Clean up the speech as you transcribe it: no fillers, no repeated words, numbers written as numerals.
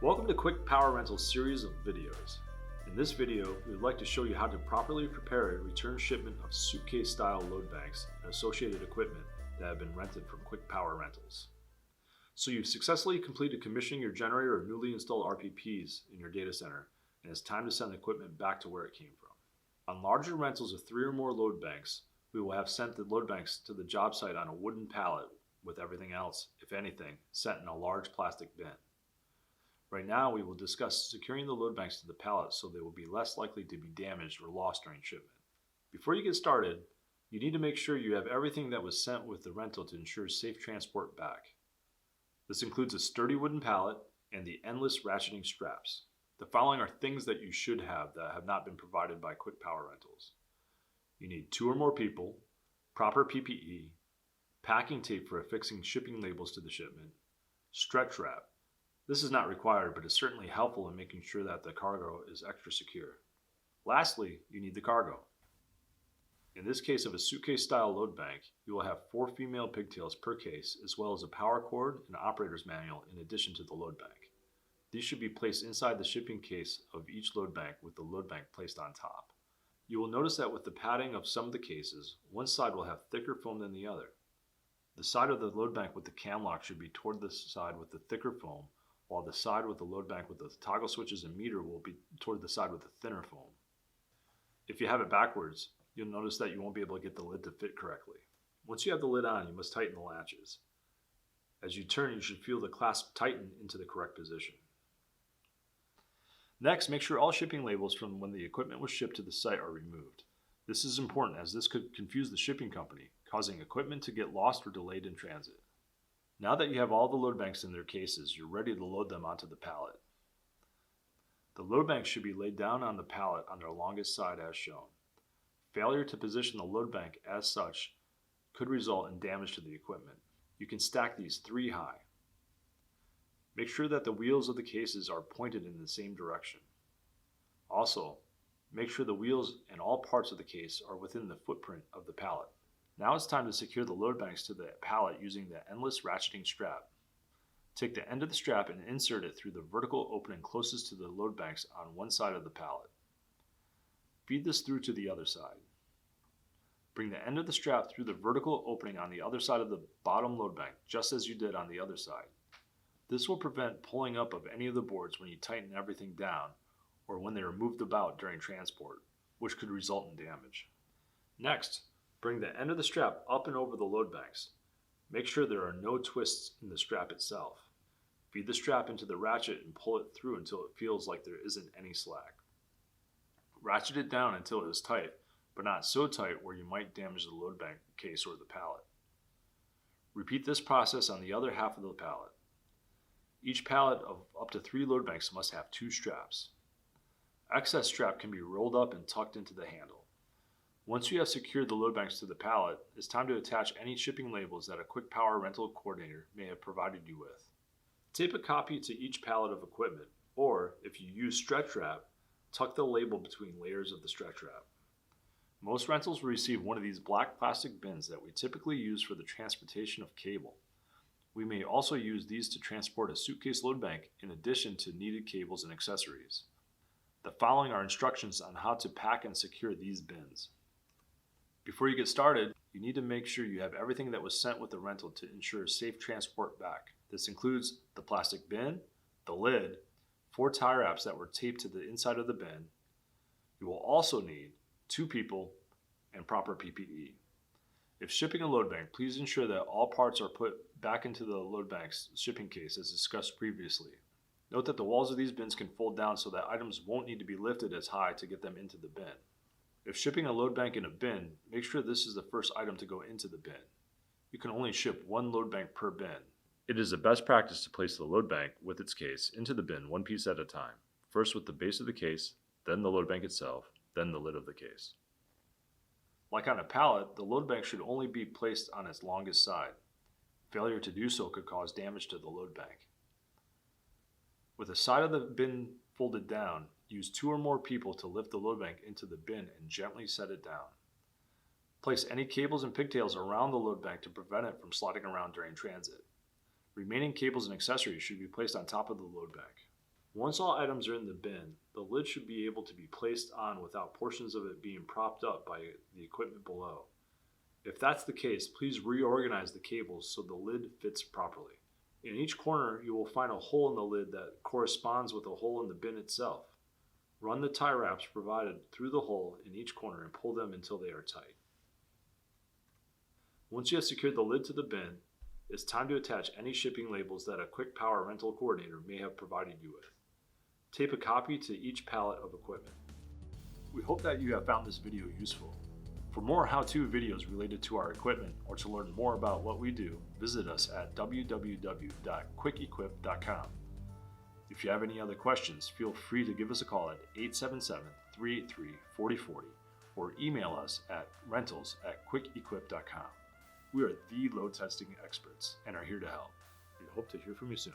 Welcome to Quick Power Rental's series of videos. In this video, we would like to show you how to properly prepare a return shipment of suitcase-style load banks and associated equipment that have been rented from Quick Power Rentals. So you've successfully completed commissioning your generator or newly installed RPPs in your data center, and it's time to send the equipment back to where it came from. On larger rentals of 3 or more load banks, we will have sent the load banks to the job site on a wooden pallet with everything else, if anything, sent in a large plastic bin. Right now, we will discuss securing the load banks to the pallet so they will be less likely to be damaged or lost during shipment. Before you get started, you need to make sure you have everything that was sent with the rental to ensure safe transport back. This includes a sturdy wooden pallet and the endless ratcheting straps. The following are things that you should have that have not been provided by Quick Power Rentals. You need 2 or more people, proper PPE, packing tape for affixing shipping labels to the shipment, stretch wrap. This is not required, but is certainly helpful in making sure that the cargo is extra secure. Lastly, you need the cargo. In this case of a suitcase-style load bank, you will have 4 female pigtails per case, as well as a power cord and operator's manual in addition to the load bank. These should be placed inside the shipping case of each load bank with the load bank placed on top. You will notice that with the padding of some of the cases, one side will have thicker foam than the other. The side of the load bank with the cam lock should be toward the side with the thicker foam, while the side with the load bank with the toggle switches and meter will be toward the side with the thinner foam. If you have it backwards, you'll notice that you won't be able to get the lid to fit correctly. Once you have the lid on, you must tighten the latches. As you turn, you should feel the clasp tighten into the correct position. Next, make sure all shipping labels from when the equipment was shipped to the site are removed. This is important as this could confuse the shipping company, causing equipment to get lost or delayed in transit. Now that you have all the load banks in their cases, you're ready to load them onto the pallet. The load banks should be laid down on the pallet on their longest side as shown. Failure to position the load bank as such could result in damage to the equipment. You can stack these 3 high. Make sure that the wheels of the cases are pointed in the same direction. Also, make sure the wheels and all parts of the case are within the footprint of the pallet. Now it's time to secure the load banks to the pallet using the endless ratcheting strap. Take the end of the strap and insert it through the vertical opening closest to the load banks on one side of the pallet. Feed this through to the other side. Bring the end of the strap through the vertical opening on the other side of the bottom load bank, just as you did on the other side. This will prevent pulling up of any of the boards when you tighten everything down or when they are moved about during transport, which could result in damage. Next, bring the end of the strap up and over the load banks. Make sure there are no twists in the strap itself. Feed the strap into the ratchet and pull it through until it feels like there isn't any slack. Ratchet it down until it is tight, but not so tight where you might damage the load bank case or the pallet. Repeat this process on the other half of the pallet. Each pallet of up to 3 load banks must have 2 straps. Excess strap can be rolled up and tucked into the handle. Once you have secured the load banks to the pallet, it's time to attach any shipping labels that a Quick Power Rental coordinator may have provided you with. Tape a copy to each pallet of equipment, or if you use stretch wrap, tuck the label between layers of the stretch wrap. Most rentals will receive one of these black plastic bins that we typically use for the transportation of cable. We may also use these to transport a suitcase load bank in addition to needed cables and accessories. The following are instructions on how to pack and secure these bins. Before you get started, you need to make sure you have everything that was sent with the rental to ensure safe transport back. This includes the plastic bin, the lid, 4 tie wraps that were taped to the inside of the bin. You will also need 2 people and proper PPE. If shipping a load bank, please ensure that all parts are put back into the load bank's shipping case as discussed previously. Note that the walls of these bins can fold down so that items won't need to be lifted as high to get them into the bin. If shipping a load bank in a bin, make sure this is the first item to go into the bin. You can only ship 1 load bank per bin. It is the best practice to place the load bank with its case into the bin 1 piece at a time. First with the base of the case, then the load bank itself, then the lid of the case. Like on a pallet, the load bank should only be placed on its longest side. Failure to do so could cause damage to the load bank. With the side of the bin folded down, use 2 or more people to lift the load bank into the bin and gently set it down. Place any cables and pigtails around the load bank to prevent it from sliding around during transit. Remaining cables and accessories should be placed on top of the load bank. Once all items are in the bin, the lid should be able to be placed on without portions of it being propped up by the equipment below. If that's the case, please reorganize the cables so the lid fits properly. In each corner, you will find a hole in the lid that corresponds with a hole in the bin itself. Run the tie wraps provided through the hole in each corner and pull them until they are tight. Once you have secured the lid to the bin, it's time to attach any shipping labels that a Quick Power rental coordinator may have provided you with. Tape a copy to each pallet of equipment. We hope that you have found this video useful. For more how-to videos related to our equipment or to learn more about what we do, visit us at www.quickequip.com. If you have any other questions, feel free to give us a call at 877-383-4040 or email us at rentals@quickequip.com. We are the load testing experts and are here to help. We hope to hear from you soon.